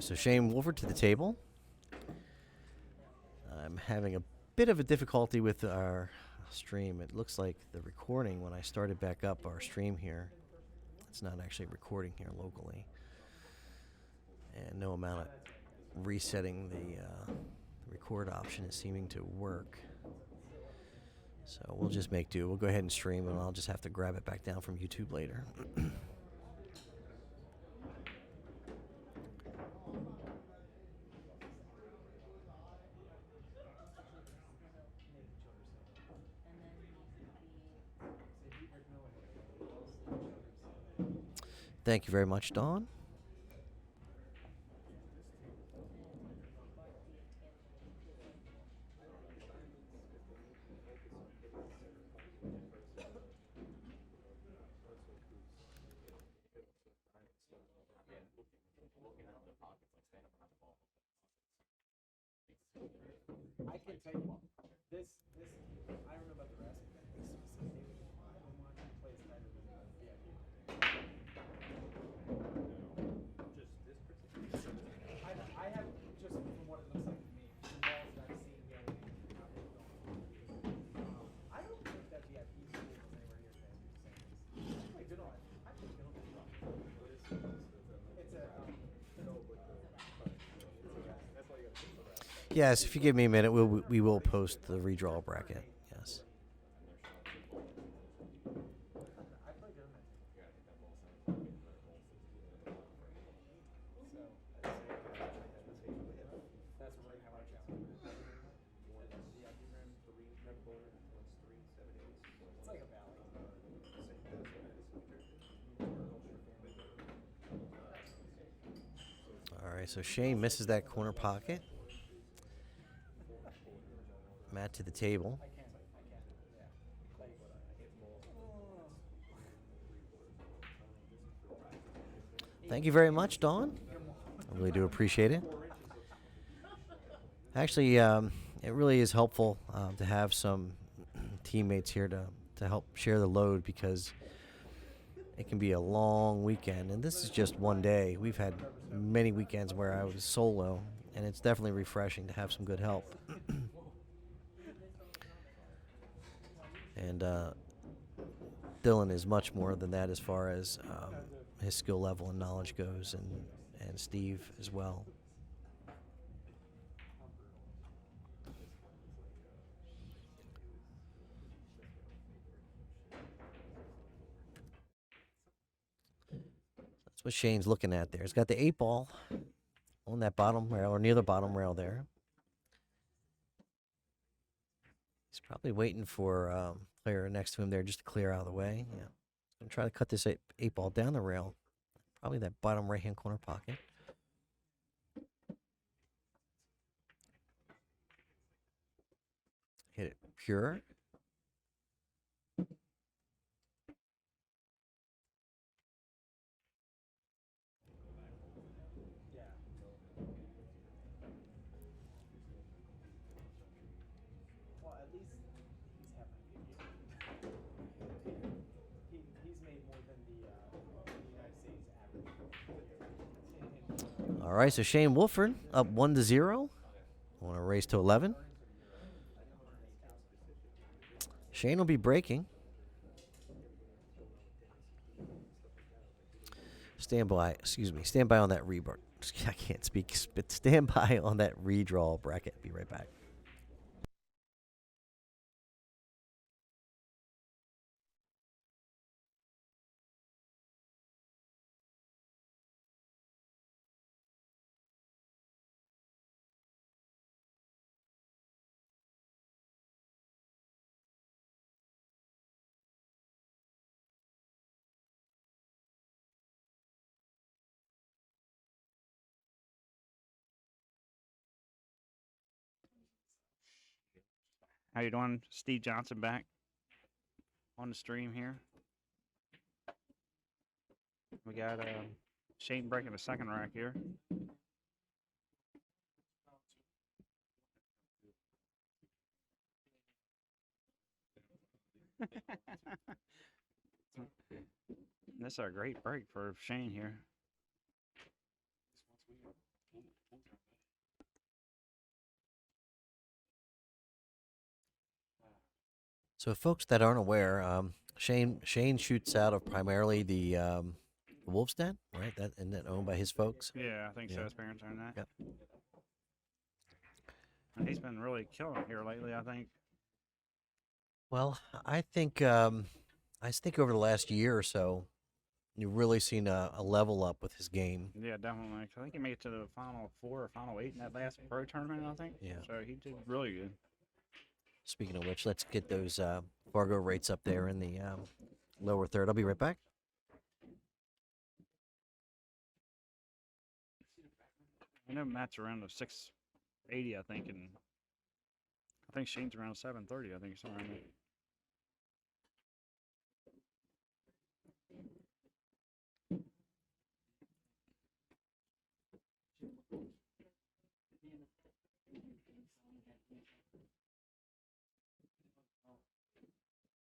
Alright, so Shane Wolford to the table. I'm having a bit of a difficulty with our stream. It looks like the recording, when I started back up our stream here, it's not actually recording here locally. And no amount of resetting the record option is seeming to work. So we'll just make do. We'll go ahead and stream, and I'll just have to grab it back down from YouTube later. Thank you very much, Dawn. I can tell you this. I don't know about the rest, but this specifically, I don't want to play better than the VIP. Just this particular. I have just from what it looks like to me, the balls that I've seen going in, how they've gone. I don't think that VIP is anywhere near as bad as you're saying. I don't know. I think it's wrong. It's a. Yes, if you give me a minute, we will post the redraw bracket. Yes. All right, so Shane misses that corner pocket. Matt to the table. Thank you very much, Dawn. I really do appreciate it. Actually, it really is helpful to have some teammates here to help share the load, because it can be a long weekend, and this is just one day. We've had many weekends where I was solo, and it's definitely refreshing to have some good help. And Dylan is much more than that as far as his skill level and knowledge goes, and Steve as well. That's what Shane's looking at there. He's got the 8-ball on that bottom rail, or near the bottom rail there. He's probably waiting for player next to him there just to clear out of the way. Yeah. He's going to try to cut this 8-ball down the rail. Probably that bottom right-hand corner pocket. Hit it pure. Well, at least he's having a good year. He's made more than the United States average. All right, so Shane Wolford up 1-0. Want to race to 11. Shane will be breaking. Stand by on that rebar. I can't speak, but stand by on that redraw bracket. Be right back. How you doing? Steve Johnson back on the stream here. We got Shane breaking the second rack here. This is a great break for Shane here. So, folks that aren't aware, Shane shoots out of primarily the Wolf's Den, right? That and that owned by his folks. Yeah, I think so. Yeah. His parents own that. Yep. And he's been really killing it here lately, I think. Well, I think over the last year or so, you've really seen a level up with his game. Yeah, definitely. I think he made it to the final 4 or final 8 in that last pro tournament, I think. Yeah. So he did really good. Speaking of which, let's get those Fargo rates up there in the lower third. I'll be right back. I know Matt's around the 680, I think, and I think Shane's around 730. I think somewhere around there.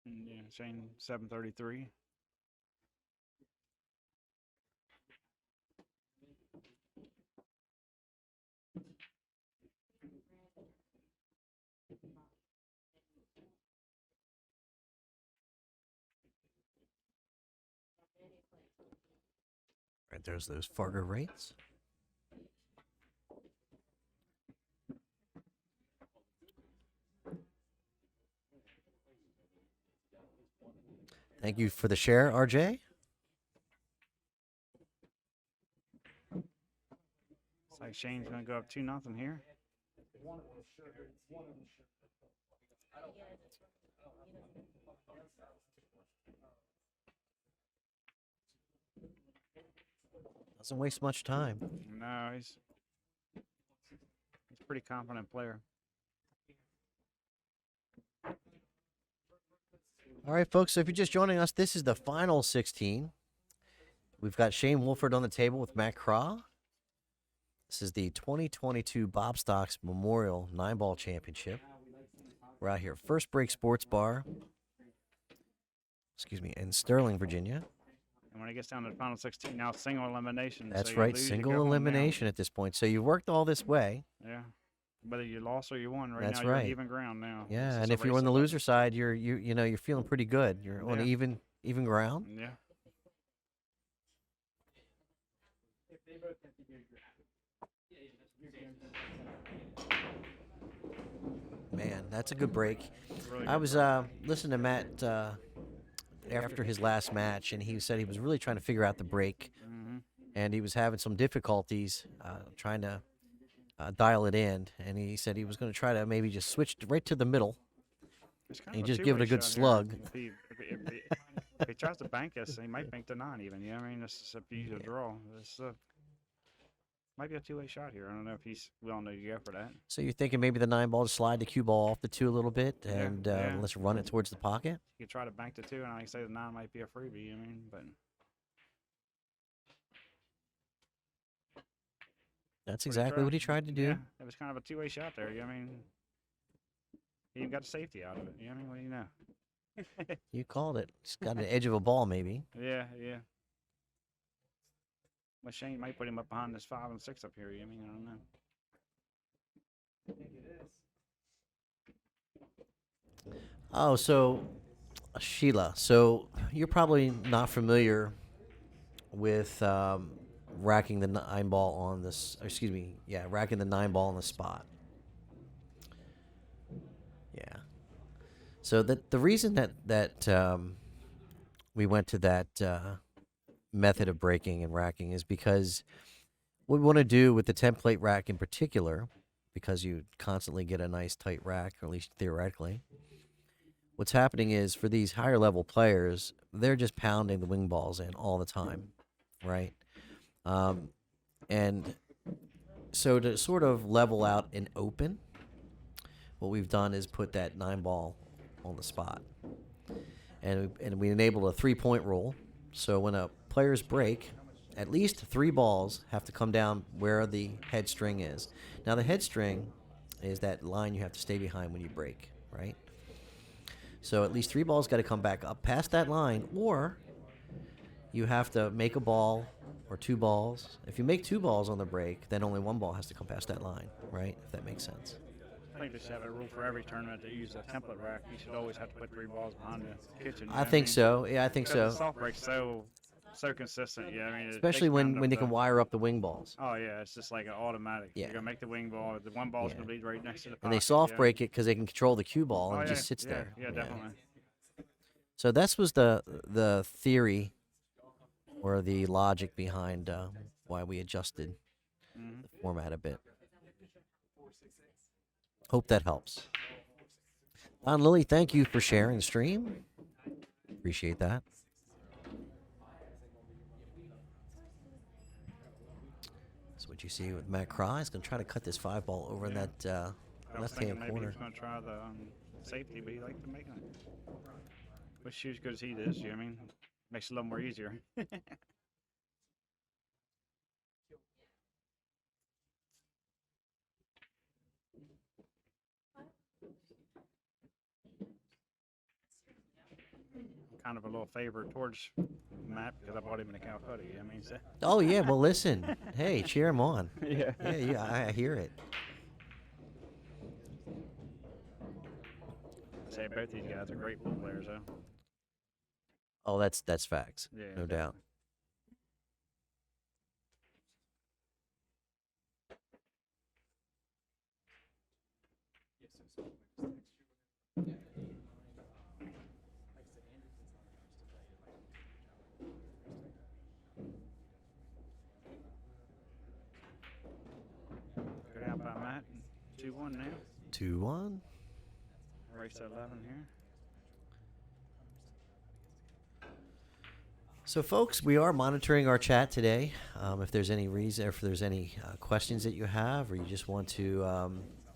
And yeah, Shane 733. Right, there's those Fargo rates. Thank you for the share, RJ. It's like Shane's going to go up 2-0 here. Doesn't waste much time. No, he's a pretty confident player. All right, folks. So if you're just joining us, this is the final 16. We've got Shane Wolford on the table with Matt Krah. This is the 2022 Bob Stocks Memorial 9-Ball Championship. We're out here at First Break Sports Bar, in Sterling, Virginia. And when it gets down to the final 16, now it's single elimination. That's so you right, lose, you single go home now. elimination at this point. So you've worked all this way. Yeah. Whether you lost or you won, right That's now right. you're even ground now. Yeah, It's and just a if you're race on the to loser side, you're feeling pretty good. You're on Yeah. even ground. Yeah. Man, that's a good break. Really I good was break. listening to Matt after his last match, and he said he was really trying to figure out the break, and he was having some difficulties trying to dial it in. And he said he was going to try to maybe just switch right to the middle. It's kind and of just give it a two-way good shot here. slug. If he tries to bank us, he might bank the 9 even. You know what I mean? This is a easy draw. This might be a two-way shot here. I don't know if he's willing to go for that. So you're thinking maybe the 9-ball to slide the cue ball off the 2 a little bit, and yeah. let's run it towards the pocket. You could try to bank the 2, and like I say, the 9 might be a freebie. I mean, but That's exactly what he tried to do. Yeah, it was kind of a two-way shot there. You know what I mean? He even got the safety out of it. You know what I mean? What do you know? You called it. It's got an edge of a ball, maybe. Yeah. But Shane might put him up behind this 5 and 6 up here. You know what I mean? I don't know. Oh, so Sheila. So you're probably not familiar with racking the 9-ball on this. Racking the 9-ball on the spot. Yeah. So the reason that we went to that method of breaking and racking is because what we want to do with the template rack in particular, because you constantly get a nice tight rack, or at least theoretically. What's happening is for these higher level players, they're just pounding the wing balls in all the time, right? And so to sort of level out an open, what we've done is put that 9-ball on the spot. And we enabled a 3-point rule. So when a player's break, at least 3 balls have to come down where the head string is. Now the head string is that line you have to stay behind when you break, right? So at least 3 balls got to come back up past that line, or you have to make a ball or 2 balls. If you make 2 balls on the break, then only 1 ball has to come past that line, right? If that makes sense. think they should have a rule for every tournament to use a template rack. You should always have to put 3 balls behind the kitchen. You know I what think mean? so. Yeah, I think Because the so. soft break's so consistent. Yeah, I mean, it Especially takes time when they to. can wire up the wing balls. Oh yeah, it's just like an automatic. Yeah. You're gonna make the wing ball. The one ball's Yeah. gonna be right next to the pocket. And they soft yeah. break it because they can control the cue ball, and Oh it yeah, just sits yeah, there. Yeah, definitely. So this was the theory or the logic behind why we adjusted Mhm. the format a bit. Hope that helps. Don Lilly, thank you for sharing the stream. Appreciate that. That's what you see with Matt Krah. He's going to try to cut this 5 ball over in Yeah. that I was thinking left-hand maybe he corner. was gonna try the safety, but he liked to make it. With shoes good as he does, you know what I mean? Makes it a little more easier. Kind of a little favor towards Matt because I bought him an account hoodie. You know what I mean? So. Oh, yeah. Well, listen. Hey, cheer him on. Yeah. Yeah, I hear it. I say both these guys are great pool players, though. Oh, that's facts. Yeah, No doubt. Good out by Matt. 2-1 now. 2-1. Race to 11 here. So, folks, we are monitoring our chat today. If there's any reason, if there's any questions that you have, or you just want to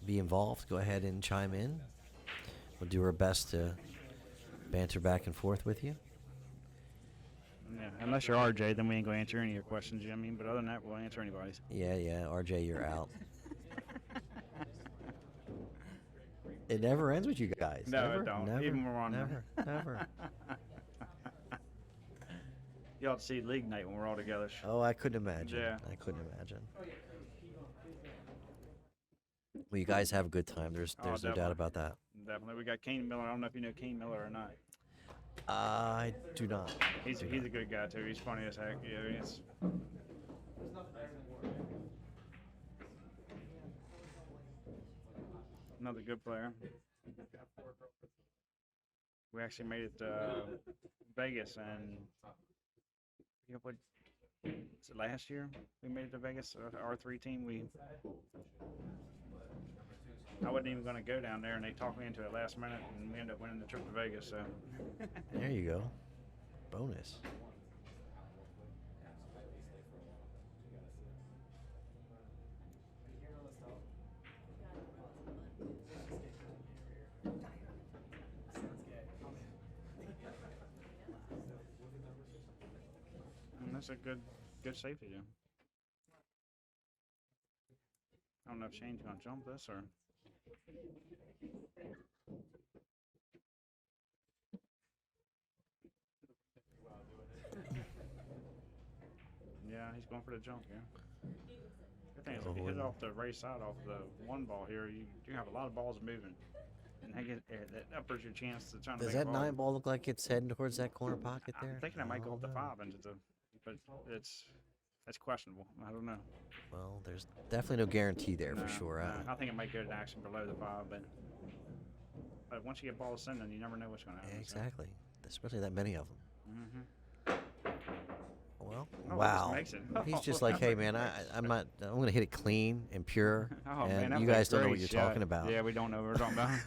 be involved, go ahead and chime in. We'll do our best to banter back and forth with you. Yeah, unless you're RJ, then we ain't going to answer any of your questions, you know what I mean? But other than that, we'll answer anybody's. Yeah, RJ, you're out. It never ends with you guys. No, never, it don't. Never, Even when we're on never, never. You ought to see league night when we're all together. Oh, I couldn't imagine. Yeah. I couldn't imagine. Well, you guys have a good time. There's no definitely. doubt about that. Definitely. We got Kane Miller. I don't know if you know Kane Miller or not. I do not. He's a good guy, too. He's funny as heck. Yeah, he's... Another good player. We actually made it to Vegas, and you know what? Was it last year we made it to Vegas? Our R3 team. I wasn't even going to go down there, and they talked me into it last minute, and we ended up winning the trip to Vegas. So There you go. Bonus. and that's a good safety do. I don't know if Shane's going to jump this or. Yeah, he's going for the jump here. Good thing is if you hit it off the right side off the one ball here, you have a lot of balls moving. And that uppers your chance to try to Does make a that ball. 9 ball look like it's heading towards that corner pocket there? I'm thinking I might go I up to don't know. 5 into the, but that's questionable. I don't know. Well, there's definitely no guarantee there No, for sure. no, I think it might go to action below the 5, but once you get balls sending, you never know what's going to happen. Yeah, exactly. Especially that many of them. Mm-hmm. Well, Oh, wow. he just makes it. He's just like, hey man, I'm not. I'm gonna hit it clean and pure, Oh, and man, that you was a guys don't know what great you're shot. talking about. Yeah, we don't know what we're talking about.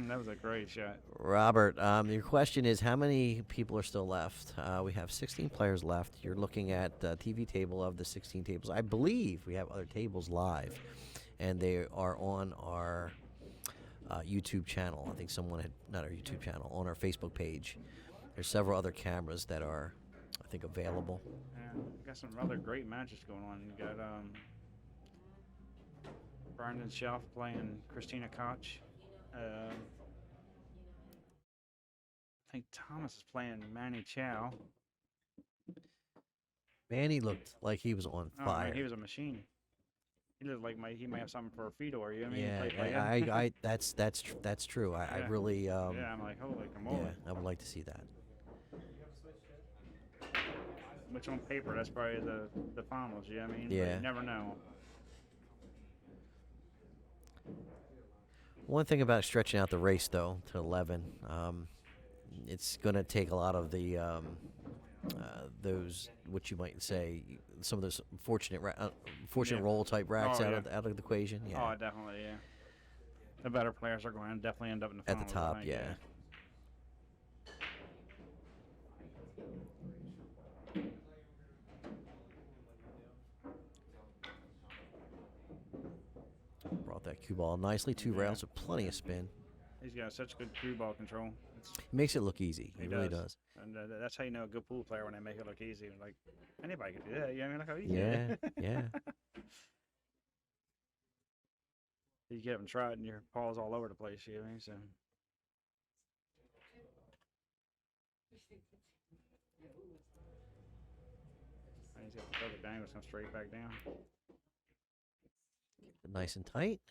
That was a great shot. Robert, your question is how many people are still left? We have 16 players left. You're looking at the TV table of the 16 tables. I believe we have other tables live, and they are on our YouTube channel. I think someone had, not our YouTube channel, on our Facebook page. There's several other cameras that are, I think, available. Yeah, got some other great matches going on. You got Brandon Shelf playing Christina Koch. I think Thomas is playing Manny Chow. Man, he looked like he was on Oh man, fire. he was a machine. He looked like he might have something for a Fedor. You know what I mean? Yeah, Play. that's true. I Yeah. really, Yeah, I'm like, holy yeah, camole. I would like to see that. Which on paper, that's probably the finals. You know what I mean? But Yeah. you never know. One thing about stretching out the race, though, to 11, it's going to take a lot of the those what you might say some of those fortunate Yeah. roll type racks Oh out yeah. of the equation. Yeah, Oh, definitely. Yeah. The better players are going to definitely end up in the at the finals. top. I think. Yeah. Brought that cue ball nicely. Two Yeah. rails with plenty of spin. He's got such good cue ball control. Makes it look easy. He It really does. does. And that's how you know a good pool player when they make it look easy. Like anybody could do that. You know what I mean? Look how easy Yeah, it is. yeah. You get them tried and your paws all over the place. You know what I mean? So. And he's got the double dangles come straight back down. Nice and tight.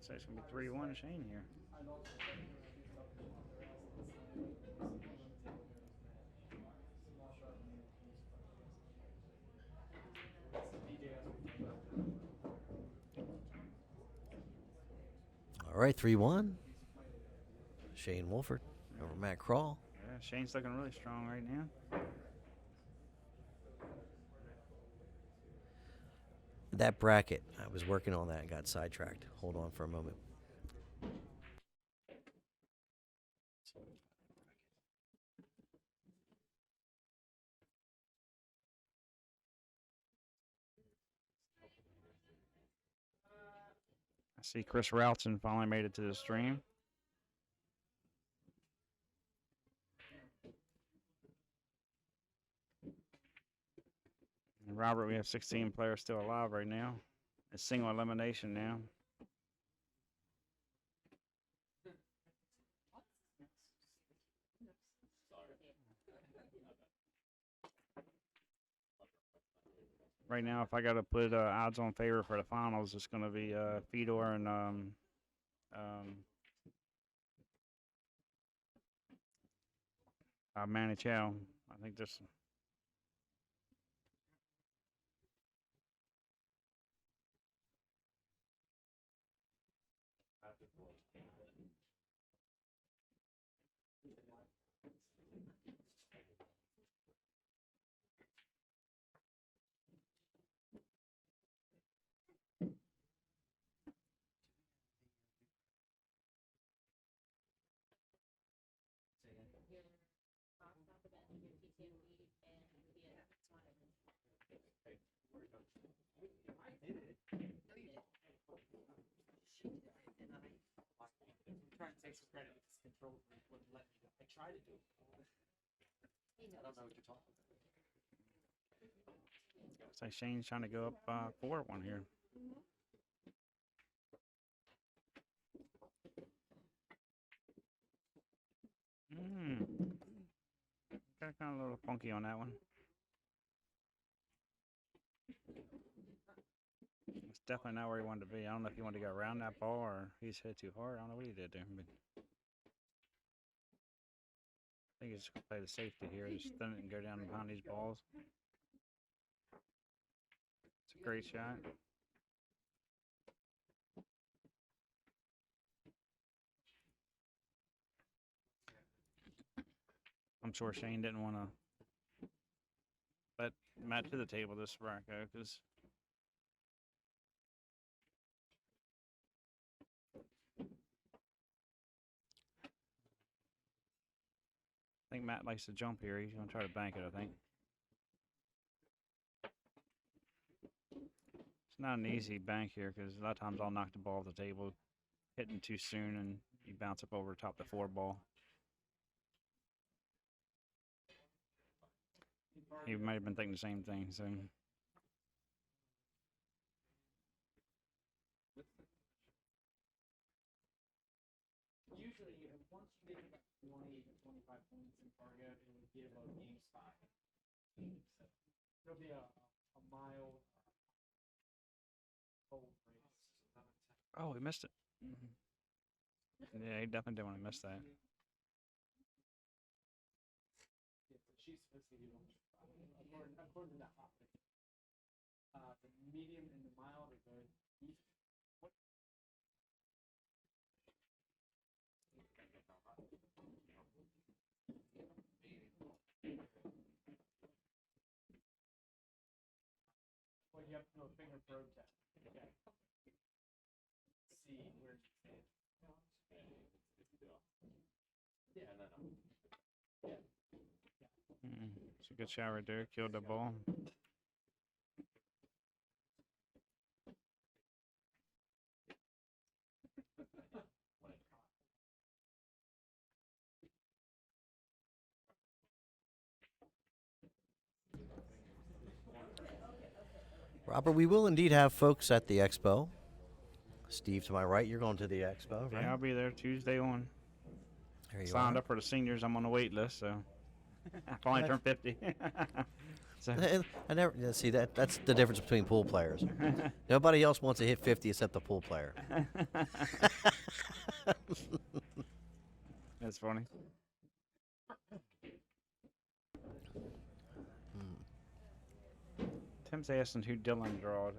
So it's gonna be 3-1 Shane here. All right, 3-1. Shane Wolford over Matt Krah. Yeah, Shane's looking really strong right now. That bracket, I was working on that and got sidetracked. Hold on for a moment. I see Chris Routzen finally made it to the stream. And Robert, we have 16 players still alive right now. It's single elimination now. Right now, if I got to put odds on favor for the finals, it's going to be Fedor and Manny Chow. I think this. Trying to take some credit with this control group wouldn't let me. I tried to do it. I don't know what you're talking about. Looks like Shane's trying to go up 4-1 here. Got kind of a little funky on that one. It's definitely not where he wanted to be. I don't know if he wanted to go around that ball or he's hit too hard. I don't know what he did there. But I think he's just going to play the safety here. Just thin it and go down behind these balls. It's a great shot. I'm sure Shane didn't want to let Matt to the table this bracket because I think Matt likes to jump here. He's going to try to bank it, I think. It's not an easy bank here because a lot of times I'll knock the ball off the table, hitting too soon, and you bounce up over top the 4 ball. He might have been thinking the same thing. So. Usually, once you get about 20 to 25 points in card There'll be a mild cold race. Oh, we missed it. Yeah, he definitely didn't want to miss that. Yeah, so she's supposed to do according to that hot race. The medium and the mild are good. What? Well, you have to do a finger probe test. Okay. See where you stand. Yeah, no. Yeah. It's a good shot right there. Killed the ball. Robert, we will indeed have folks at the expo. Steve, to my right, you're going to the expo, right? Yeah, I'll be there Tuesday on. There you Signed are. up for the seniors. I'm on the wait list, so I finally turned 50. So I never see that. That's the difference between pool players. Nobody else wants to hit 50 except the pool player. That's funny. Tim's asking who Dylan drawed.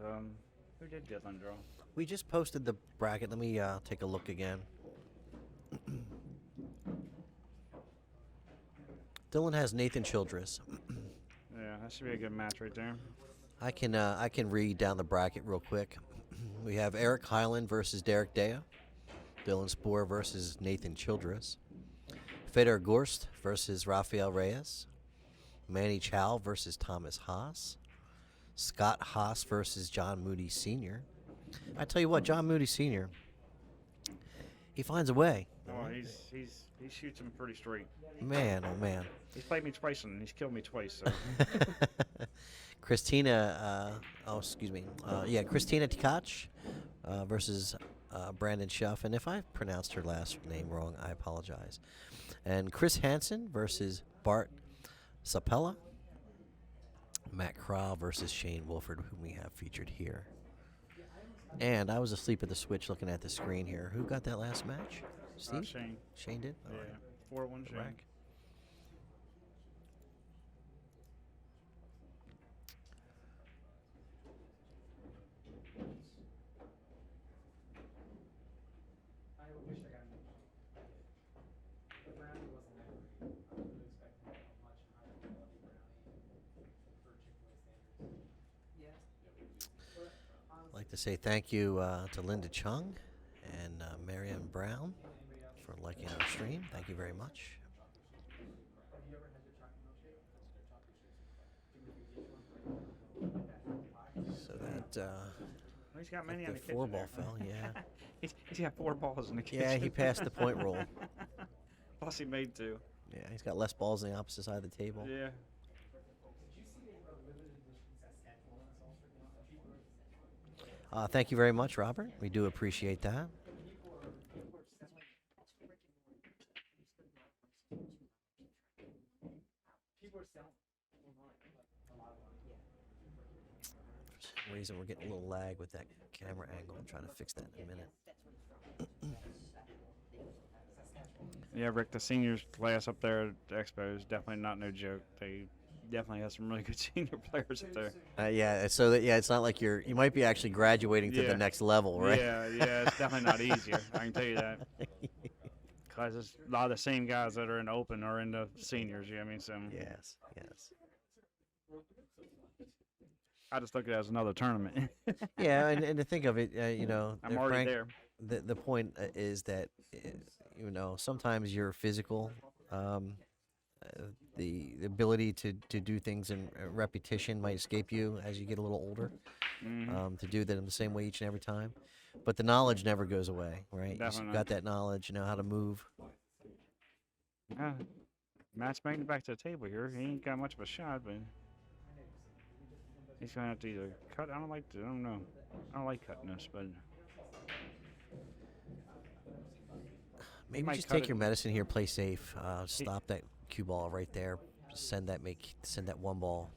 Who did Dylan draw? We just posted the bracket. Let me take a look again. Dylan has Nathan Childress. Yeah, that should be a good match right there. I can read down the bracket real quick. We have Eric Highland versus Derek Dea. Dylan Spoor versus Nathan Childress. Fedor Gorst versus Rafael Reyes. Manny Chow versus Thomas Haas. Scott Haas versus John Moody Sr. I tell you what, John Moody Sr., he finds a way. Oh, he shoots him pretty straight. Man, oh man. He's played me twice and he's killed me twice. So. Christina Tkach versus Brandon Schuff. And if I pronounced her last name wrong, I apologize. And Chris Hansen versus Bart Sapella. Matt Krah versus Shane Wolford, whom we have featured here. And I was asleep at the switch looking at the screen here. Who got that last match? Steve? Shane. Shane did? Yeah, All right. 4-1 Shane. Rack. I wish I got an The brownie wasn't that great. I was really expecting a much higher quality brownie for Chick-fil-A standards. Yeah. But I'd like to say thank you to Linda Chung and Marianne Brown for liking our stream. Thank you very much. have you ever had their chocolate milkshake? Give me the So that He's got many in the the kitchen. four ball there. fell, yeah. he's got 4 balls in the kitchen. Yeah, he passed the point roll. Plus he made 2. Yeah, he's got less balls on the opposite side of the table. Yeah. Did you see a limited edition Saskatchewan saucer now? Thank you very much, Robert. We do appreciate that. People are selling online, like a lot of them. For some reason, we're getting a little lag with that camera angle. I'm trying to fix that in a minute. Yeah, Rick, the seniors class up there at the Expo is definitely not no joke. They definitely have some really good senior players up there. It's not like you might be actually graduating to Yeah. the next level, right? Yeah, it's definitely not easier. I can tell you that. Because it's a lot of the same guys that are in the open are in the seniors. You know what I mean? So Yes. I just look at it as another tournament. Yeah, and to think of it, I'm already there. The point is that sometimes your physical, the ability to do things in repetition might escape you as you get a little older. To do them the same way each and every time, but the knowledge never goes away, right? Definitely You not. got that knowledge, you know how to move. Yeah. Matt's making it back to the table here. He ain't got much of a shot, but he's gonna have to either cut. I don't know. I don't like cutting this, but Maybe might just cut take it. your medicine here, play safe, stop that cue ball right there, send that one ball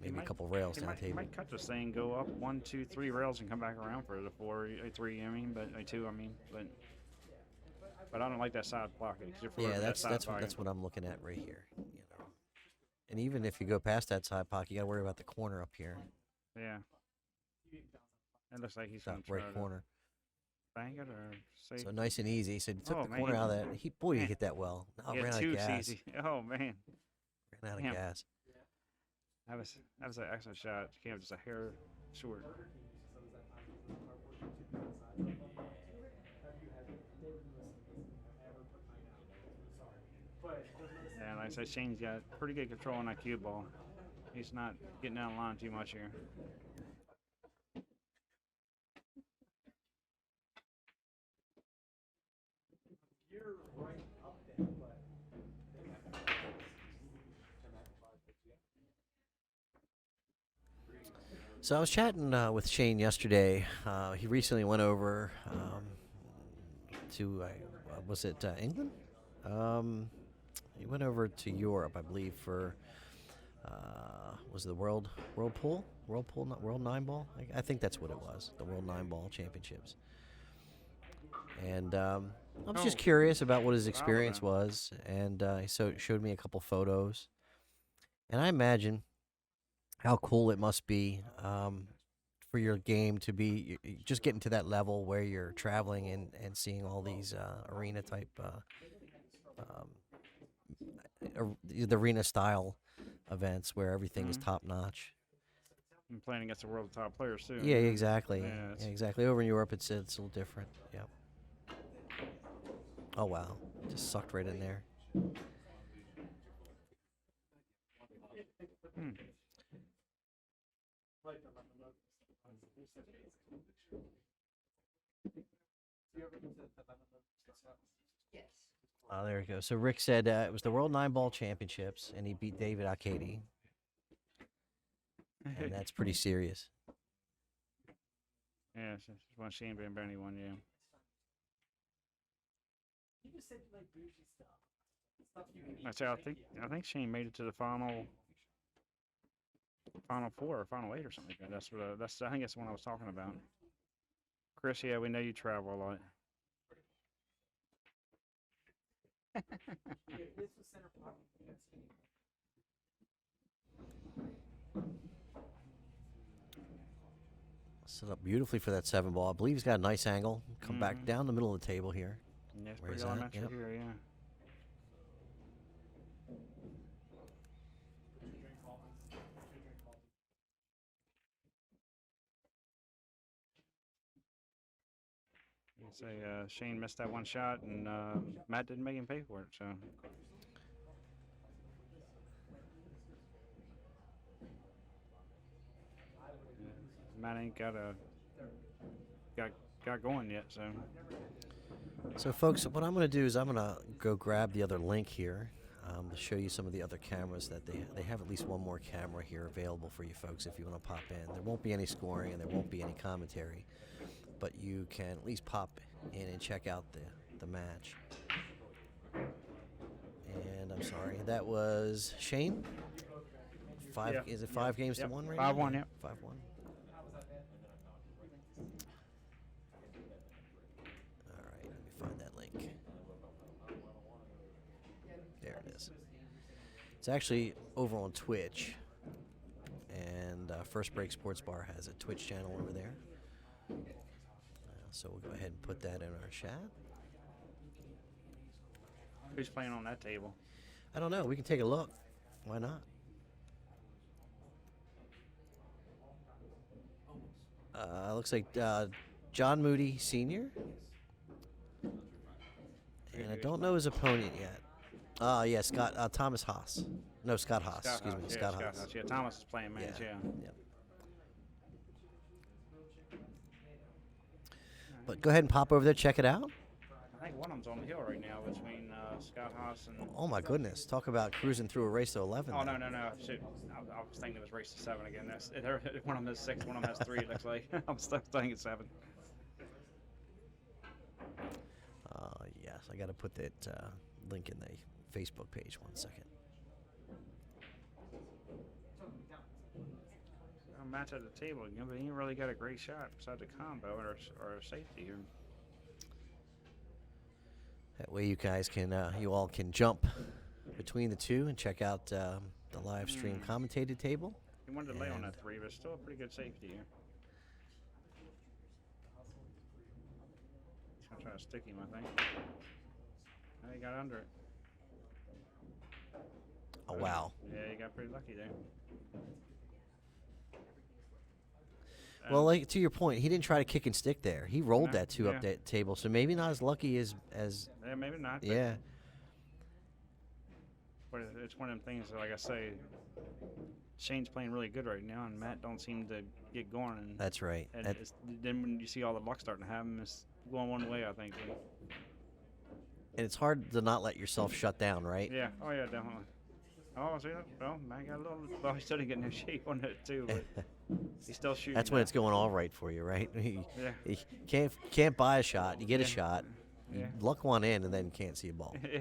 maybe a couple rails down the He table. might cut this thing, go up 1, 2, 3 rails, and come back around for the 4, 3. I mean, but 2. I mean, but I don't like that side pocket. 'Cause if we're Yeah, over that side that's pocket, what I'm looking at right here. You know, and even if you go past that side pocket, you got to worry about the corner up here. yeah. It looks like he's Top going to try right to corner. bang it or save. So nice and easy. So he took Oh, the man, corner he- out of that. Boy, he man. hit that well. No, Yeah, ran out too of gas. easy. Oh man, Ran out of Damn. gas. that was an excellent shot. Came up just a hair short. And like I said, Shane's got pretty good control on that cue ball. He's not getting down the line too much here. So I was chatting with Shane yesterday. He recently went over to was it England? He went over to Europe, I believe, for was it the World Pool, not World Nine Ball. I think that's what it was, the World Nine Ball Championships. And I was just curious about what his experience was, and he showed me a couple photos, and I imagine how cool it must be for your game to be just getting to that level where you're traveling and seeing all these arena type, the arena style events where everything is top notch. And playing against the world top players too. Yeah, exactly. Yeah, Yeah, exactly. Over in Europe, it's a little different. Yeah. Oh wow, just sucked right in there. Oh, there we go. So Rick said it was the World Nine Ball Championships, and he beat David Arcady, and that's pretty serious. Yeah, it's one Shane Van Bernie one, yeah. I think Shane made it to the final 4 or final 8 or something like that. I think that's the one I was talking about. Chris, yeah, we know you travel a lot. Set up beautifully for that 7 ball. I believe he's got a nice angle. Come back down the middle of the table here. Yeah, it's Where pretty he's at, elementary yep. here, yeah. Say Shane missed that one shot, and Matt didn't make him pay for it. So Matt ain't got going yet. So, folks, what I'm going to do is I'm going to go grab the other link here to show you some of the other cameras that they have. At least one more camera here available for you folks if you want to pop in. There won't be any scoring and there won't be any commentary, but you can at least pop in and check out the match. And I'm sorry, that was Shane. Is it 5 games to 1 right now? 5-1, yep. 5-1. All right, let me find that link. There it is. It's actually over on Twitch, and First Break Sports Bar has a Twitch channel over there. So we'll go ahead and put that in our chat. Who's playing on that table? I don't know. We can take a look. Why not? Looks like John Moody Sr. And I don't know his opponent yet. Yeah, Thomas Haas. No, Scott Haas. Excuse me, Scott Haas. Yeah, Thomas is playing match, yeah. Yep. But go ahead and pop over there, check it out. I think one of them's on the hill right now between Scott Haas and... Oh, my goodness. Talk about cruising through a race to 11. Oh, no. Shoot. I was thinking it was race to 7 again. One of them has 6, one of them has 3, it looks like. I'm still thinking it's 7. Yes, I got to put that link in the Facebook page. 1 second. match at the table, but he ain't really got a great shot beside the combo or a safety here. That way you guys can, you all can jump between the two and check out the live stream commentated table. He wanted to lay on And- that 3, but still a pretty good safety here. He's going to try to stick him, I think. And he got under it. Oh, wow. Yeah, he got pretty lucky there. Well, like to your point, he didn't try to kick and stick there. He rolled No, that 2 up yeah. that table, so maybe not as lucky as Yeah, maybe not. yeah. But it's one of them things that, like I say, Shane's playing really good right now, and Matt don't seem to get going. And, That's right. and That- then when you see all the luck starting to happen, it's going one way, I think. and it's hard to not let yourself shut down, right? Yeah. Oh, yeah, definitely. Oh, see that? Well, Matt got a little. Well, he still didn't get no shape on it too, but he's still shooting. That's when now. it's going all right for you, right? You Yeah. can't buy a shot. You get a Yeah. shot. You Yeah. luck one in, and then can't see a ball. Yeah,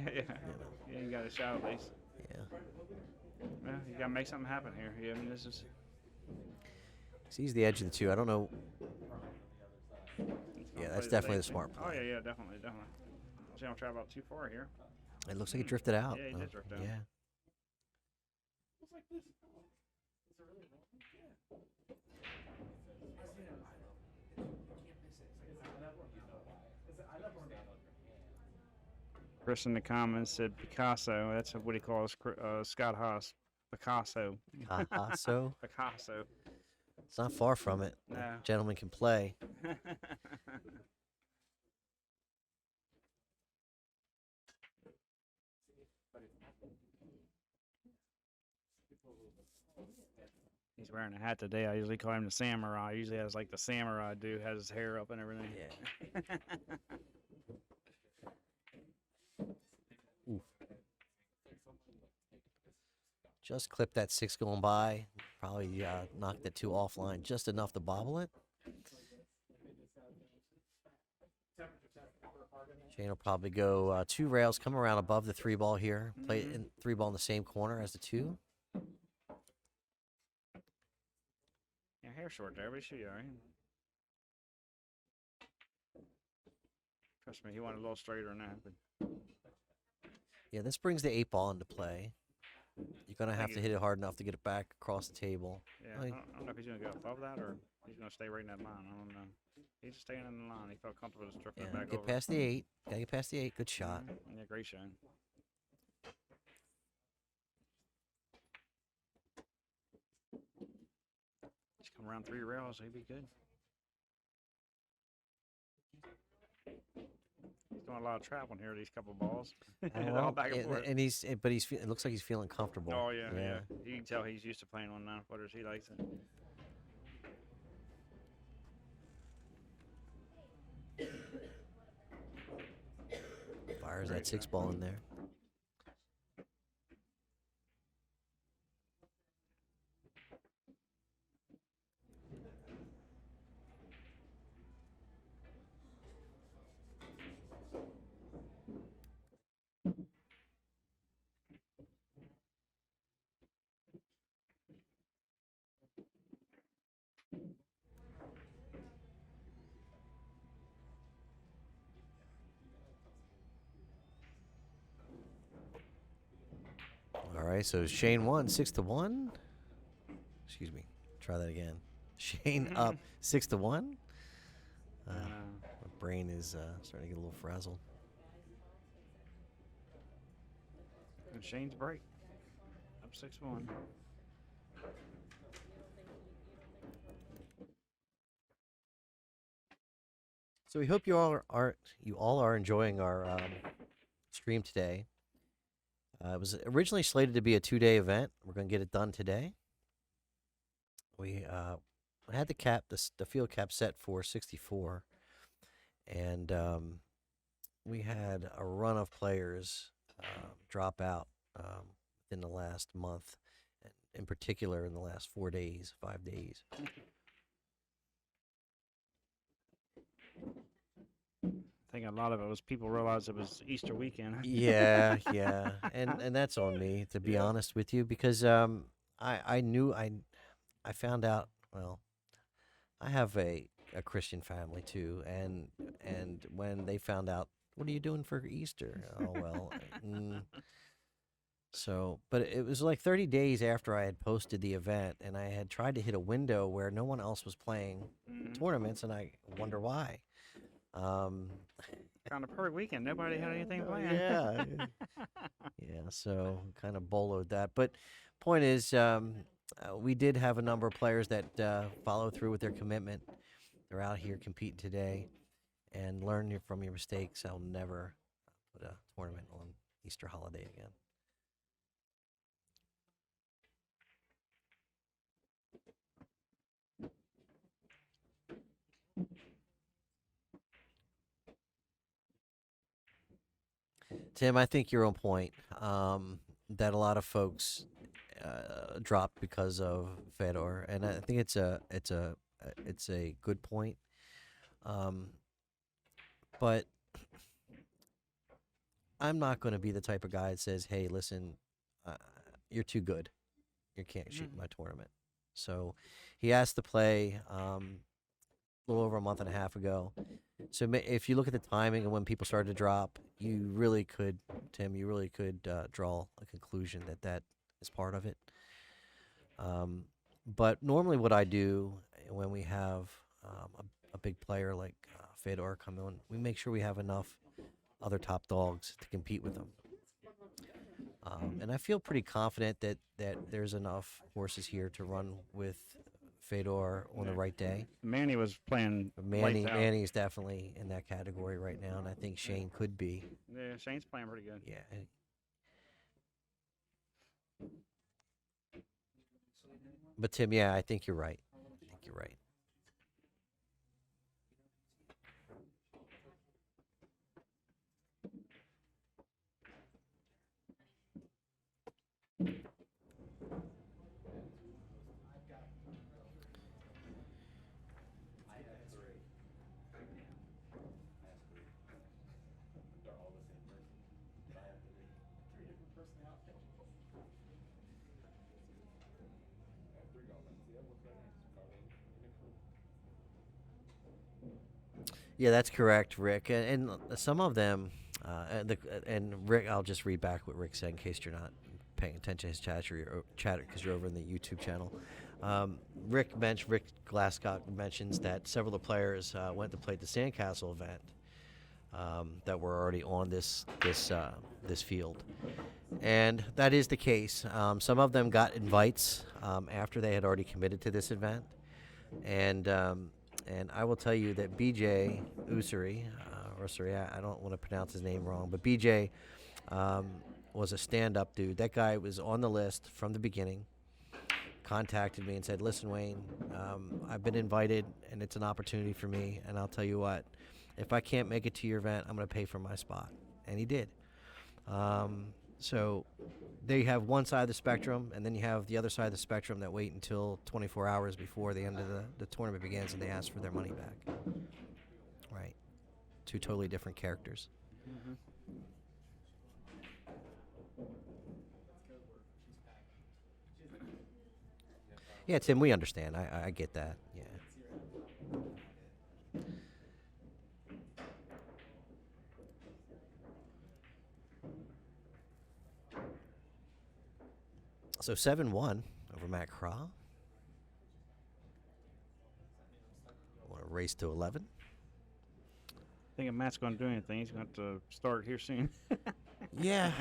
yeah, you got a shot at least. Yeah. Yeah, you gotta make something happen here. Yeah, I mean, this is. Sees the edge of the 2. I don't know. He's gonna Yeah, play that's definitely the safe smart thing. Oh play. yeah, definitely. See, I'm trying about too far here. It looks like it drifted out. Yeah, he did drift out. Yeah. Chris in the comments said Picasso. That's what he calls Scott Haas. Picasso. Picasso. Picasso. It's not far from it. No. That gentleman can play. He's wearing a hat today. I usually call him the samurai. He usually has like the samurai dude, has his hair up and everything. Yeah. Just clipped that 6 going by. Probably knocked that 2 offline just enough to bobble it. Shane will probably go 2 rails, come around above the 3 ball here. Play it in 3 ball in the same corner as the 2. Yeah, hair short there, but he should be all right. Trust me, he wanted a little straighter than that. But Yeah, this brings the 8 ball into play. You're going to have to hit it hard enough to get it back across the table. yeah, I don't know if he's going to go above that or he's going to stay right in that line. I don't know. He's just staying in the line. He felt comfortable just drifting Yeah, it back get over. past the 8. Gotta get past the 8. Good shot. Yeah, great shot. Just come around 3 rails, he'd be good. He's doing a lot of traveling here, these couple balls. All back and forth. And but it looks like he's feeling comfortable. Oh, yeah. You can tell he's used to playing on 9-footers. He likes it. Fires There that you 6 go. ball in there. All right, so Shane won 6-1. Excuse me. Try that again. Shane up 6-1. My brain is starting to get a little frazzled. And Shane's break. Up 6-1. So we hope you all are enjoying our stream today. It was originally slated to be a 2-day event. We're going to get it done today. We had the field cap set for 64, and we had a run of players drop out in the last month, and in particular in the last 5 days. I think a lot of it was people realized it was Easter weekend. Yeah, and that's on me, to be Yeah. honest with you, because I found out well, I have a Christian family too, and when they found out, what are you doing for Easter? Oh well, so, but it was like 30 days after I had posted the event, and I had tried to hit a window where no one else was playing Mm-hmm. tournaments, and I wonder why. Um, Kind of perfect weekend. Nobody had anything planned. yeah, yeah. So kind of boloed that, but point is, we did have a number of players that follow through with their commitment. They're out here competing today, and learn from your mistakes. I'll never put a tournament on Easter holiday again. Tim, I think you're on point. That a lot of folks dropped because of Fedor, and I think it's a good point. Um, but I'm not going to be the type of guy that says, "Hey, listen, uh, you're too good. You can't shoot Mhm. my tournament." So he asked to play a little over a month and a half ago. So if you look at the timing and when people started to drop, you really could, Tim, you really could draw a conclusion that that is part of it. Um, but normally, what I do when we have a big player like Fedor come in, we make sure we have enough other top dogs to compete with them. And I feel pretty confident that there's enough horses here to run with Fedor on the Yeah. right day. Manny was playing But lights out. Manny's definitely in that category right now, and I think Shane could be. Yeah, Shane's playing pretty good. Yeah. But Tim, yeah, I think you're right. I think you're right. Yeah, that's correct, Rick. And some of them, and Rick, I'll just read back what Rick said in case you're not paying attention to his chatter because you're over in the YouTube channel. Rick Glasscock mentions that several of the players went to play at the Sandcastle event that were already on this field, and that is the case. Some of them got invites after they had already committed to this event, and and I will tell you that BJ Usuri, I don't want to pronounce his name wrong, but BJ um, was a stand-up dude. That guy was on the list from the beginning. Contacted me and said, "Listen, Wayne, I've been invited, and it's an opportunity for me. And I'll tell you what, if I can't make it to your event, I'm going to pay for my spot." And he did. So they have one side of the spectrum, and then you have the other side of the spectrum that wait until 24 hours before the end of the tournament begins, and they ask for their money back. Right. Two totally different characters. Mm-hmm. Yeah, Tim, we understand. I get that. Yeah. So 7-1 over Matt Krah. Want to race to 11? Think if Matt's going to do anything, he's going to start here soon. Yeah,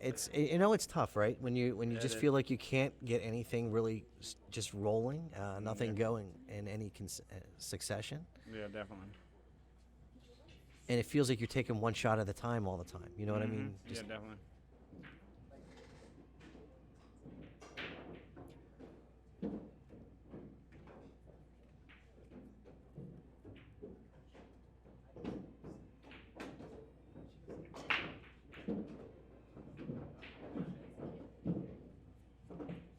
it's tough, right? When you Yeah, just it is. feel like you can't get anything really just rolling, nothing Yeah. going in any succession, Yeah, definitely. and it feels like you're taking one shot at a time all the time. You know what I Mm-hmm. mean? Yeah, definitely.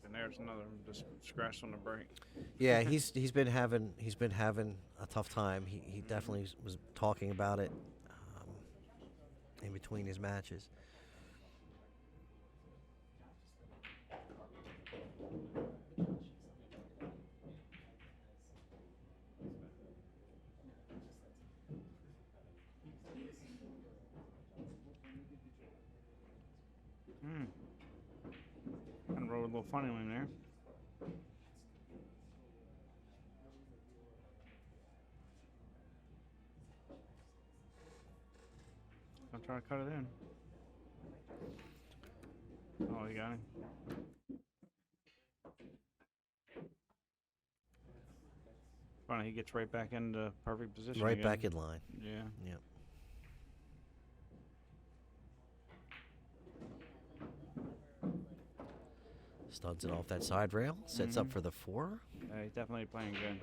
And there's another just scratch on the brake. Yeah, he's been having a tough time. He definitely was talking about it um, in between his matches. little funny one there. I'm trying to cut it in. Oh, he got him. Funny, he gets right back into perfect position. Right again. back in line. Yeah. Yep. Studs it off that side rail. Sets up for the 4. Yeah, he's definitely playing good.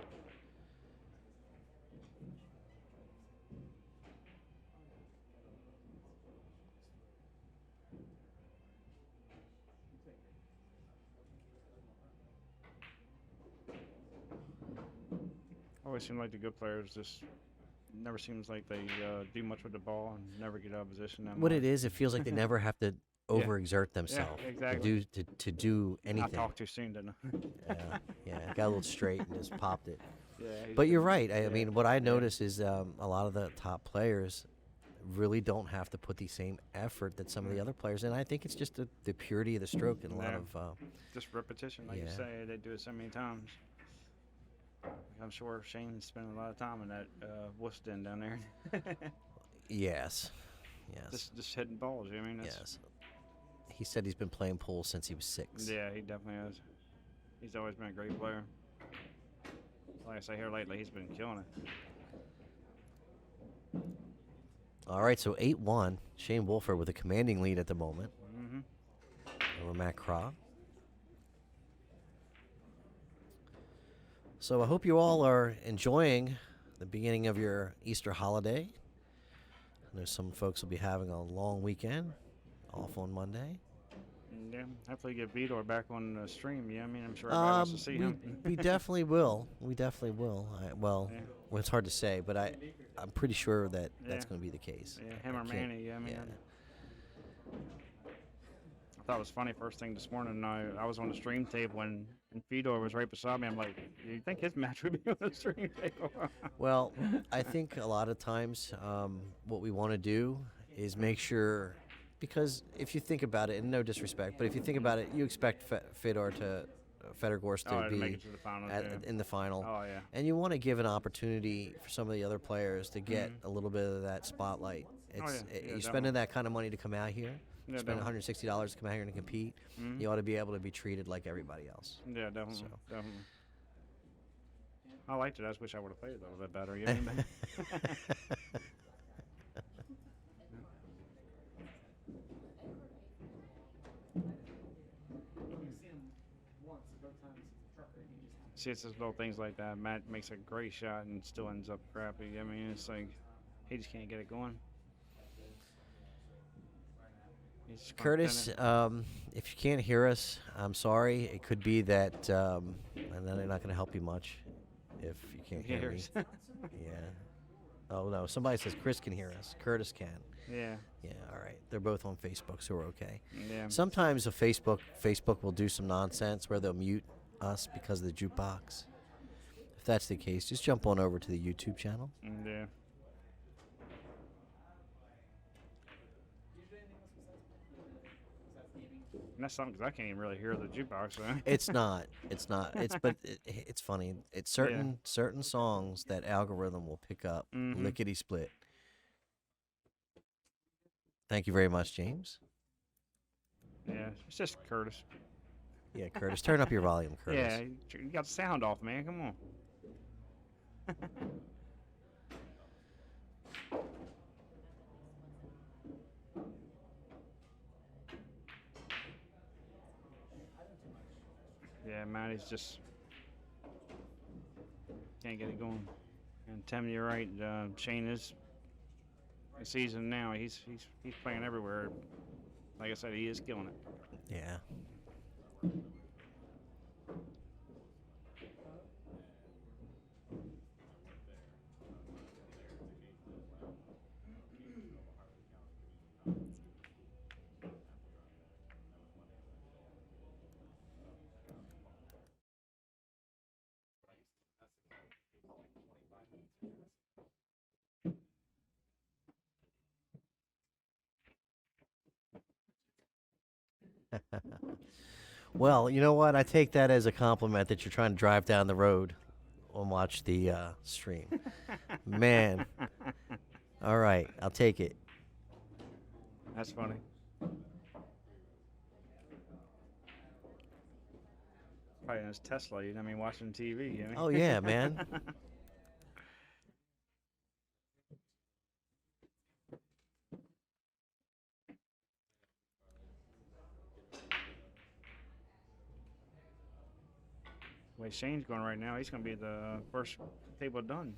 Always seem like the good players just never seems like they do much with the ball and never get out of position. That What much. it is, it feels like they never have to overexert themselves exactly. to do I anything. talked too soon, didn't I? Yeah, got a little straight and just popped it. Yeah. But you're right. I mean, what I notice is a lot of the top players really don't have to put the same effort that some of the other players, and I think it's just the purity of the stroke and a lot of just repetition, like you say. They do it so many times. I'm sure Shane's spending a lot of time in that wuss den down there. Yes. Just hitting balls. I mean, Yes. He said he's been playing pool since he was 6. Yeah, he definitely has. He's always been a great player. Like I say here lately, he's been killing it. All right, so 8-1. Shane Wolford with a commanding lead at the moment over Matt Krah. So I hope you all are enjoying the beginning of your Easter holiday. I know some folks will be having a long weekend, off on Monday. Yeah, hopefully get Vidor back on the stream. Yeah, I mean, I'm sure everybody wants to see him. We definitely will. We definitely will. Well, it's hard to say, but I'm pretty sure that that's going to be the case. Yeah, him or Manny. Yeah, I mean. I thought it was funny first thing this morning. I was on the stream table and Fedor was right beside me. I'm like, do you think his match would be on the stream table? Well, I think a lot of times what we want to do is make sure, because if you think about it, and no disrespect, but if you think about it, you expect Fedorgorst to be make it to the finals, in the final. Oh, yeah. And you want to give an opportunity for some of the other players to get a little bit of that spotlight. You're spending that kind of money to come out here. Yeah, spend $160 to come out here and compete. You ought to be able to be treated like everybody else. Yeah, definitely. So. Definitely. I liked it. I just wish I would have played it a little bit better. You know what I mean? See, it's just little things like that. Matt makes a great shot and still ends up crappy. I mean, it's like he just can't get it going. Curtis, if you can't hear us, I'm sorry. It could be that, and then they're not going to help you much if you can't hear me. Yeah. Oh, no. Somebody says Chris can hear us. Curtis can. Yeah. Yeah, all right. They're both on Facebook, so we're okay. Yeah. Sometimes Facebook will do some nonsense where they'll mute us because of the jukebox. If that's the case, just jump on over to the YouTube channel. Yeah. And that's something because I can't even really hear the jukebox. So. It's not. It's funny. It's certain songs that algorithm will pick up lickety split. Thank you very much, James. Yeah, it's just Curtis. Yeah, Curtis, turn up your volume, Curtis. Yeah, you got the sound off, man. Come on. Yeah, Matty's just can't get it going. And Tim, you're right. Shane is a season now. He's playing everywhere. Like I said, he is killing it. Yeah. Well, you know what? I take that as a compliment that you're trying to drive down the road and watch the stream. Man, all right, I'll take it. That's funny. Probably in his Tesla, you know what I mean, watching TV, you know Oh what I yeah, mean? man. Way Shane's going right now, he's going to be the first table done.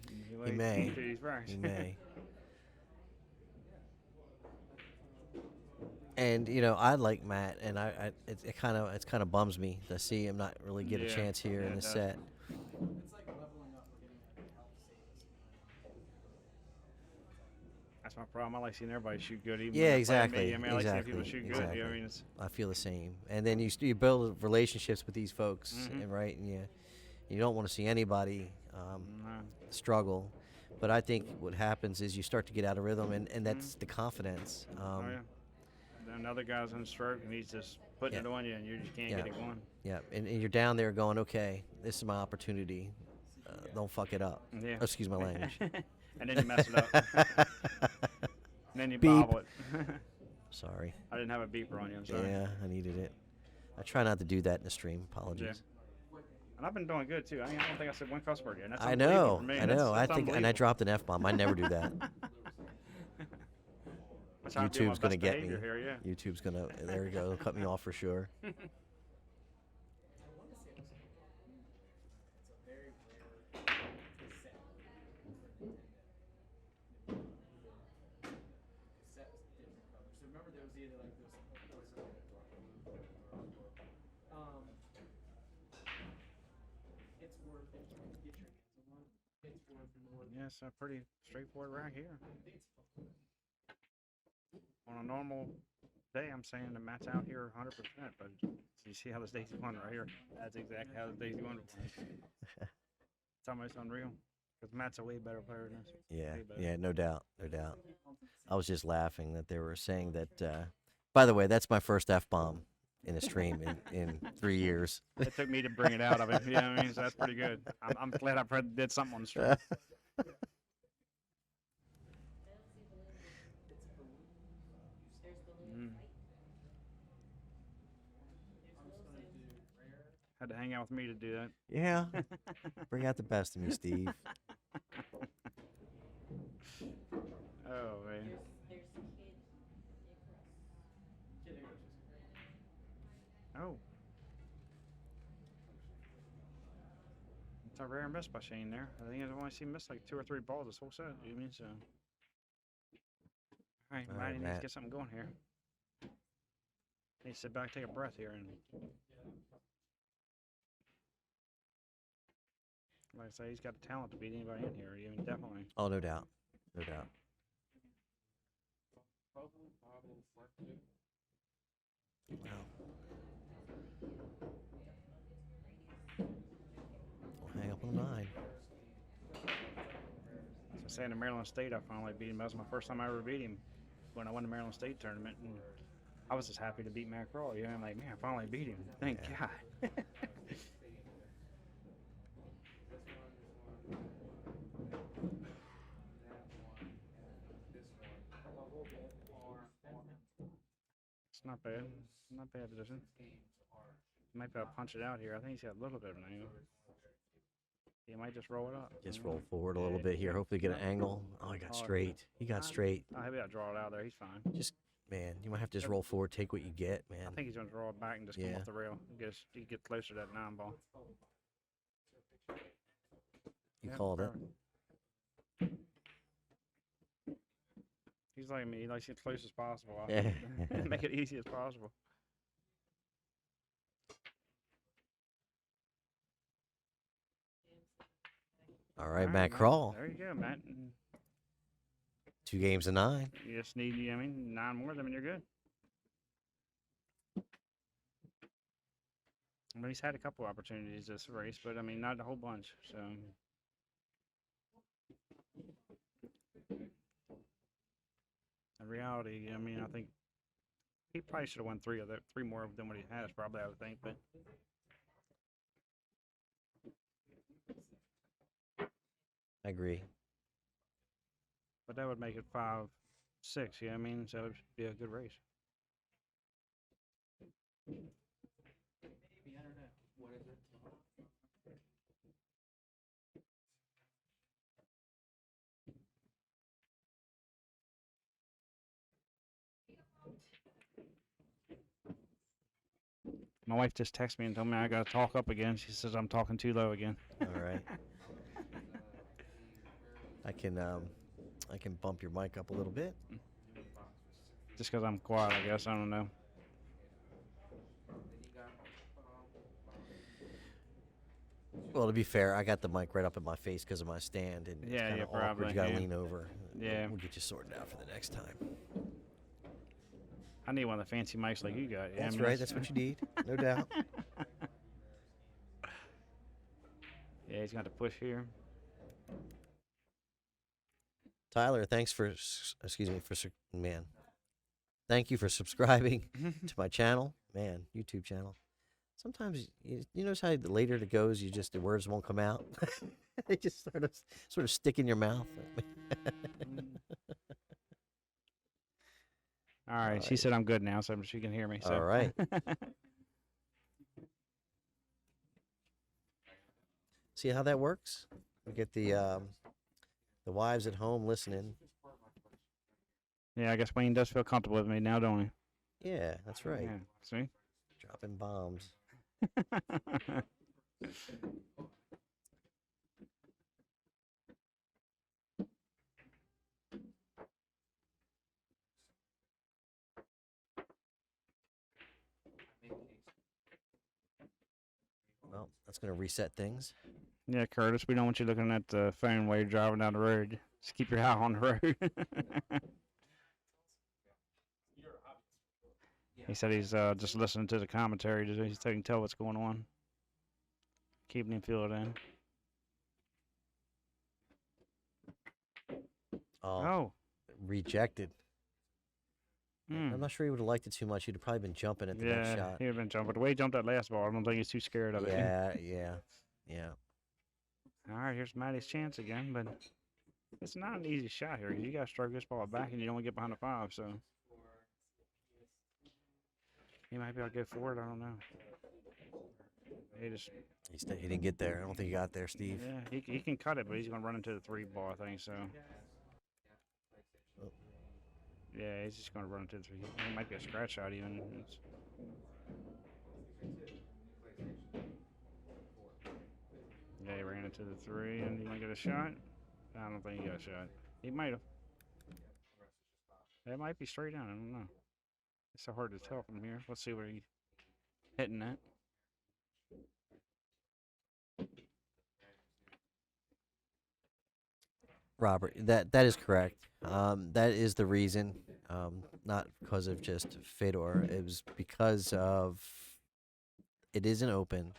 He may. He's right. He may. And I like Matt, and it kind of bums me to see him not really get a Yeah, chance here yeah, in it the does. set. It's like leveling up. We're getting like help save us. That's my problem. I like seeing everybody shoot good, even Yeah, when they're playing exactly, me. I mean, I like seeing exactly, people shoot good. exactly. You know what I mean? It's, I feel the same. And then you build relationships with these folks, Mhm. and right, and you don't want to see anybody no. struggle. But I think what happens is you start to get out of rhythm, and that's the confidence. Oh, yeah. Then another guy's on stroke, and he's just putting Yeah. it on you, and you just can't Yeah. get it going. Yeah, and you're down there going, okay, this is my opportunity. Don't fuck it up. Yeah. Oh, excuse my language. And then you mess it up. And then you Beep. bobble it. Sorry. I didn't have a beeper on you. I'm sorry. Yeah, I needed it. I try not to do that in the stream. Apologies. Yeah. And I've been doing good too. I don't think I said one cuss word yet. And that's I unbelievable know. for me. I know. That's I think, and I unbelievable. dropped an F bomb. I never do that. I'm trying to be on my YouTube's gonna best get me. behavior here, yeah. YouTube's gonna. There we go. It'll cut me off for sure. I want to say it's a very rare set. Set was different colors. So remember there was either like this. It's worth it. Get your hands on one. It's worth more. Yeah, it's a pretty straightforward right here. On a normal day, I'm saying the Matt's out here 100%, but you see how this Daisy won right here? That's exactly how the Daisy won. It's almost unreal. Because Matt's a way better player than us. Yeah. Way better. Yeah. No doubt. No doubt. I was just laughing that they were saying that. By the way, that's my first F bomb in a stream in 3 years. It took me to bring it out of it. You know what I mean? So that's pretty good. I'm glad I did something on the stream. Had to hang out with me to do that. Yeah. Bring out the best in me, Steve. Oh, man. Oh. It's a rare miss by Shane there. I think I've only seen miss like 2 or 3 balls this whole set. You mean so? All right, All right, Matt needs Matt. to get something going here. Need to sit back, take a breath here, and like I say, he's got the talent to beat anybody in here. You mean definitely. Oh, no doubt. No doubt. Wow. We'll hang up on 9. So saying to Maryland State, I finally beat him. That was my first time I ever beat him when I won the Maryland State tournament, and I was just happy to beat Matt Krah. You know, I'm like, man, I finally beat him. Thank God. It's not bad. Not bad position. Might be able to punch it out here. I think he's got a little bit of an angle. He might just roll it up. Just roll forward a little bit here. Hopefully get an angle. Oh, he got straight. He got straight. I maybe I'll draw it out there. He's fine. Just, man, you might have to just roll forward, take what you get, I man. think he's going to draw it back and just come Yeah. off the rail. He get closer to that 9 ball. You Yeah, called it. perfect. He's like me. He likes it as close as possible. Yeah. Make it easy as possible. All right, All Matt Matt. Krah. There you go, Matt. 2 games to 9. You just need, 9 more of them and you're good. I mean, he's had a couple opportunities this race, but I mean, not a whole bunch. So, in reality, I mean, I think He probably should have won three more than what he has, probably, I would think. But I agree. that would make it 5-6. Yeah, I mean, so it'd be a good race. My wife just texted me and told me I got to talk up again. She says I'm talking too low again. All right. I can bump your mic up a little bit. Just because I'm quiet, I guess. I don't know. Well, to be fair, I got the mic right up in my face because of my stand, and it's Yeah, kind yeah, of awkward. probably, You got to yeah. lean over. Yeah. We'll get you sorted out for the next time. I need one of the fancy mics like you got. Yeah, That's right. That's what you need, no doubt. Yeah, he's got to push here. Tyler, thanks for man. Thank you for subscribing to my channel, man, YouTube channel. Sometimes you notice how later it goes, the words won't come out. They just sort of stick in your mouth. All right, she said I'm good now, so she can hear me. So. All right. See how that works? We get the wives at home listening. Yeah, I guess Wayne does feel comfortable with me now, don't he? Yeah, that's right. Yeah, see? Dropping bombs. Well, that's going to reset things. Yeah, Curtis, we don't want you looking at the phone while you're driving down the road. Just keep your eye on the road. He said he's just listening to the commentary. He's taking tell what's going on. Keeping him filled in. Oh. Rejected. Mm. I'm not sure he would have liked it too much. He'd have probably been jumping at the next shot. Yeah, he would have been jumping. The way he jumped that last ball, I don't think he's too scared of it. Yeah. All right, here's Matty's chance again, but it's not an easy shot here. You got to stroke this ball back, and you only get behind the 5, so. He might be able to go for it. I don't know. He didn't get there. I don't think he got there, Steve. Yeah, he can cut it, but he's going to run into the 3 ball, I think, so. Oh. Yeah, he's just going to run into the 3. It might be a scratch shot even. Yeah, he ran into the 3, and he might get a shot. I don't think he got a shot. He might have. It might be straight down. I don't know. It's so hard to tell from here. Let's see where he's hitting at. Robert, that is correct. That is the reason, not because of just Fedor. It was because of it isn't open,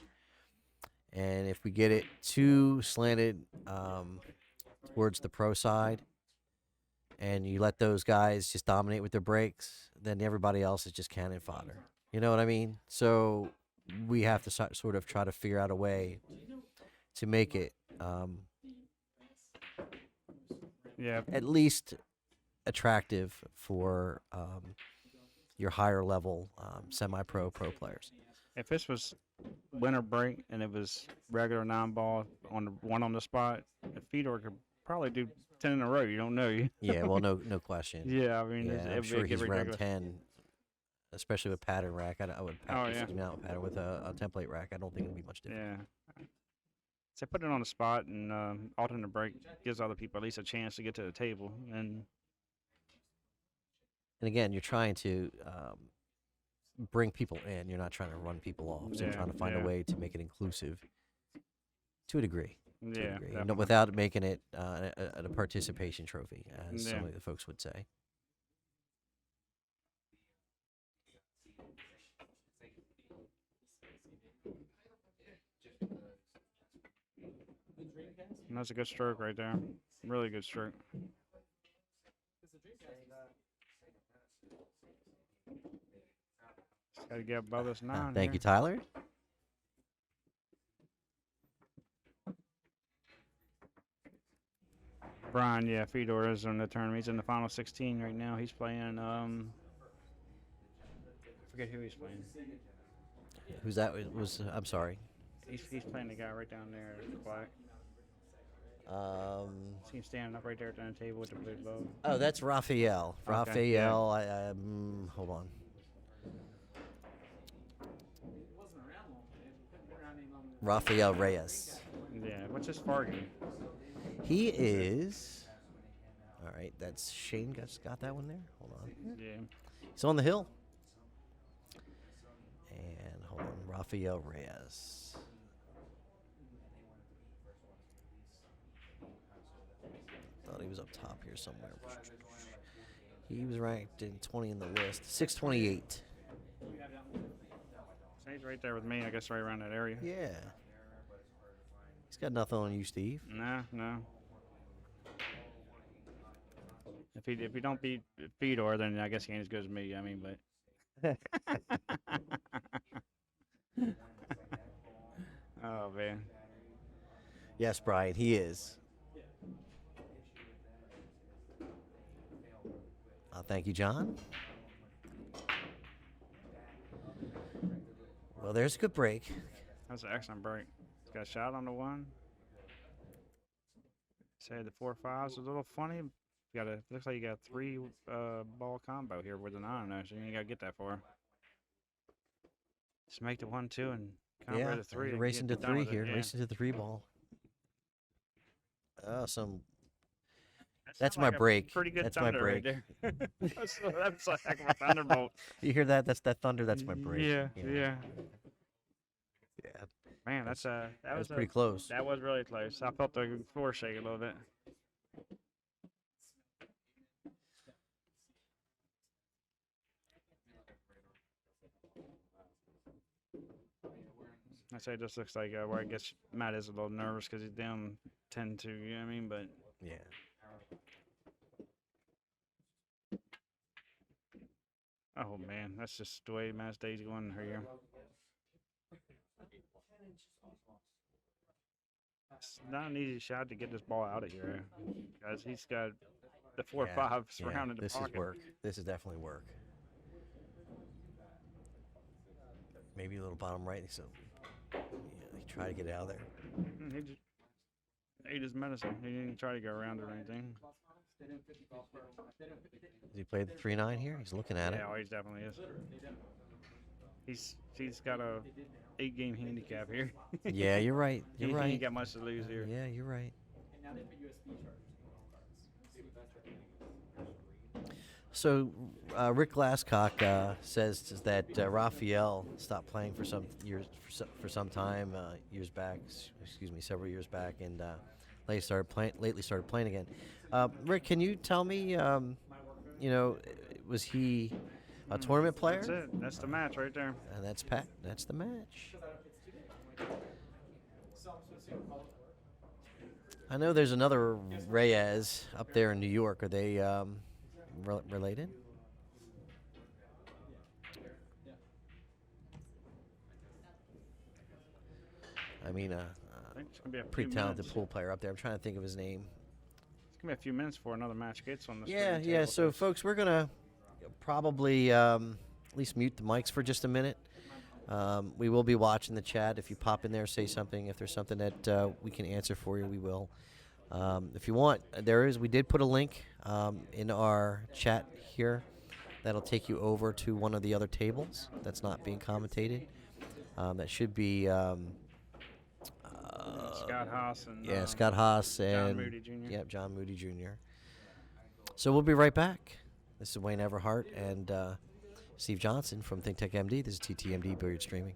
and if we get it too slanted towards the pro side, and you let those guys just dominate with their breaks, then everybody else is just cannon fodder. You know what I mean? So we have to sort of try to figure out a way to make it at least attractive for your higher level semi-pro pro players. If this was winter break and it was regular 9-ball on the one on the spot, Fedor could probably do 10 in a row. You don't know. Yeah, well, no question. Yeah, I mean, I'm sure he's around 10, especially with pattern rack. I would practice him out pattern with a template rack. I don't think it'll be much different. Yeah. So put it on the spot and alternate break gives other people at least a chance to get to the table. And again, you're trying to bring people in. You're not trying to run people off. So you're trying to find a way to make it inclusive to a degree. Yeah, without making it a participation trophy, as some of the folks would say. And that's a good stroke right there. Really good stroke. Got to get above this 9. Thank here. you, Tyler. Brian, yeah, Fedor is in the tournament. He's in the final 16 right now. He's playing. I forget who he's playing. Who's that? I'm sorry. He's playing the guy right down there. Quiet. See him standing up right there at the table with the blue glove. Oh, that's Raphael. Okay, Raphael. Hold on. Raphael Reyes. Yeah, what's his Fargan? He is. All right, that's Shane. Got that one there. Hold on. Yeah. He's on the hill. And hold on, Raphael Reyes. Thought he was up top here somewhere. He was ranked in 20 in the list. 628. So he's right there with me. I guess right around that area. Yeah. He's got nothing on you, Steve. No. If he don't beat Fedor, then I guess he ain't as good as me. I mean, but. Oh man. Yes, Brian, he is. Thank you, John. Well, there's a good break. That's an excellent break. He's got a shot on the 1. Say the 4-5's a little funny. Looks like you got a 3 ball combo here with the 9 though, so you ain't gotta get that far. Just make the 1-2 and combo the 3. You're racing to 3 here. Yeah. Racing to the 3 ball. That That's sounds my like a break. Pretty good That's my thunder break. right there. that's a heck of a thunderbolt. You hear that? That's that thunder. That's my break. Yeah. Yeah. Man, that was pretty close. That was really close. I felt the floor shake a little bit. I say it just looks like where I guess Matt is a little nervous because he's down 10-2. You know what I mean? But Yeah. oh man, that's just the way Matt's day's going here. It's not an easy shot to get this ball out of here, guys. He's got the 4-5 surrounding the This pocket. is work. This is definitely work. Maybe a little bottom right. So, he tried to get it out of there. He just ate his medicine. He didn't try to go around or anything. Does he play the 3-9 here? He's looking at it. Yeah, he definitely is. He's got a 8-game handicap here. Yeah, you're right. He You're right. ain't got much to lose here. Yeah, you're right. So, Rick Glasscock says that Raphael stopped playing for some years, for some time, years back. Excuse me, several years back, and lately started playing again. Rick, can you tell me, was he a tournament player? That's it. That's the match right there. And that's Pat. That's the match. I know there's another Reyes up there in New York. Are they related? I mean, I think it's gonna be a pretty few talented minutes. pool player up there. I'm trying to think of his name. It's gonna be a few minutes before another match gets on the Yeah, screen yeah. table. So, folks, we're gonna probably at least mute the mics for just a minute. We will be watching the chat. If you pop in there, say something. If there's something that we can answer for you, we will. If you want, we did put a link in our chat here that'll take you over to one of the other tables that's not being commentated. That should be Scott Haas and Scott Haas and John Moody Jr. Yep, John Moody Jr. So we'll be right back. This is Wayne Everhart and Steve Johnson from ThinkTech MD. This is TTMD Billiard Streaming.